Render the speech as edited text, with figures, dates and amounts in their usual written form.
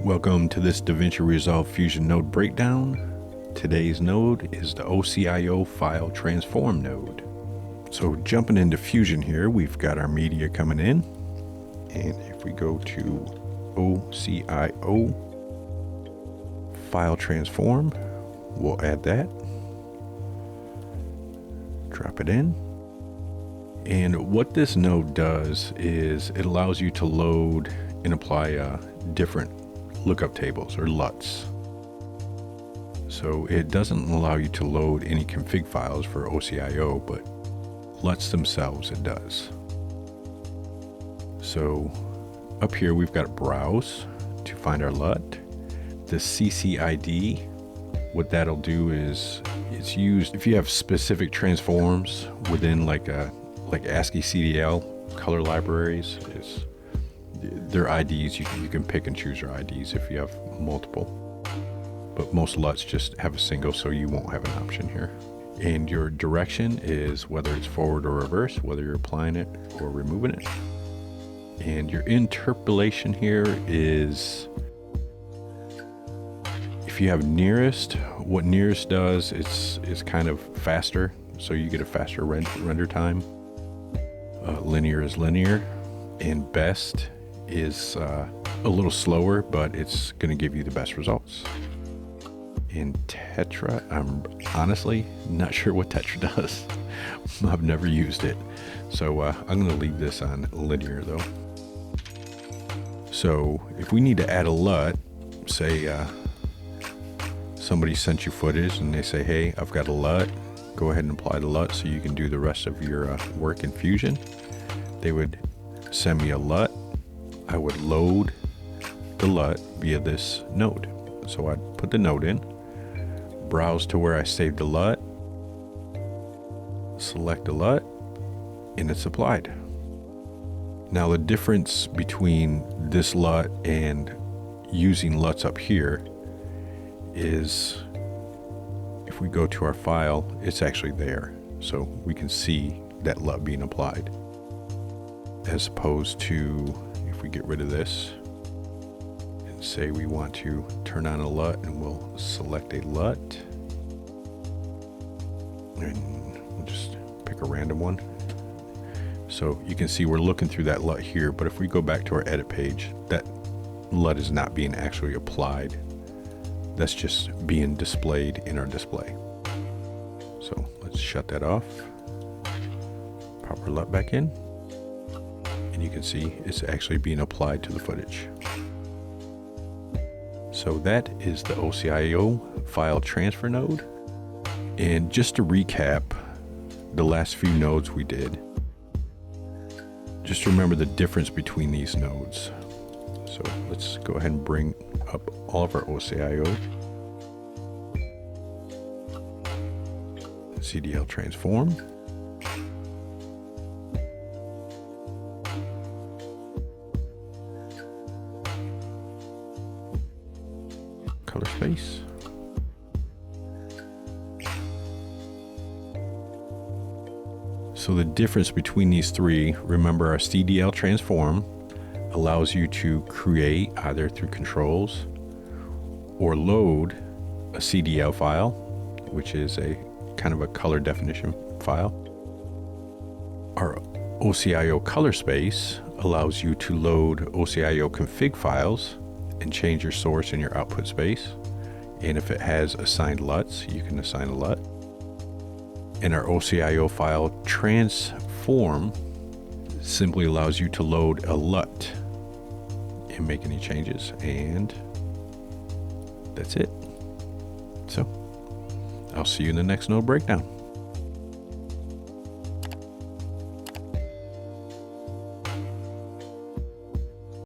Welcome to this DaVinci Resolve Fusion node breakdown. Today's node is the OCIO File Transform Node. So jumping into Fusion here, we've got our media coming in. And if we go to OCIO File Transform, we'll add that. Drop it in. And what this node does is it allows you to load and apply different lookup tables or LUTs. So it doesn't allow you to load any config files for OCIO, but LUTs themselves it does. So up here we've got browse to find our LUT. The CCID, what that'll do is it's used if you have specific transforms within like ASCII CDL color libraries. Their IDs, you can pick and choose your IDs if you have multiple. But most LUTs just have a single, so you won't have an option here. And your direction is whether it's forward or reverse, whether you're applying it or removing it. And your interpolation here is if you have nearest, what nearest does is kind of faster, so you get a faster render time. Linear is linear, and best is a little slower, but it's going to give you the best results. In Tetra, I'm honestly not sure what Tetra does. I've never used it, so I'm going to leave this on linear though. So if we need to add a LUT, say somebody sent you footage and they say, hey, I've got a LUT, go ahead and apply the LUT so you can do the rest of your work in Fusion. They would send me a LUT. I would load the LUT via this node. So I'd put the node in, browse to where I saved the LUT, select the LUT, and it's applied. Now the difference between this LUT and using LUTs up here is if we go to our file, it's actually there. So we can see that LUT being applied. As opposed to if we get rid of this and say we want to turn on a LUT, and we'll select a LUT and we'll just pick a random one. So you can see we're looking through that LUT here, but if we go back to our edit page, that LUT is not being actually applied. That's just being displayed in our display. So let's shut that off, pop our LUT back in, and you can see it's actually being applied to the footage. So that is the OCIO File Transfer Node. And just to recap the last few nodes we did, just remember the difference between these nodes. So let's go ahead and bring up all of our OCIO. CDL transform. Color space. So the difference between these three, remember our CDL transform allows you to create either through controls or load a CDL file, which is a kind of a color definition file. Our OCIO color space allows you to load OCIO config files and change your source and your output space. And if it has assigned LUTs, you can assign a LUT. And our OCIO file transform simply allows you to load a LUT and make any changes, and that's it. So I'll see you in the next node breakdown.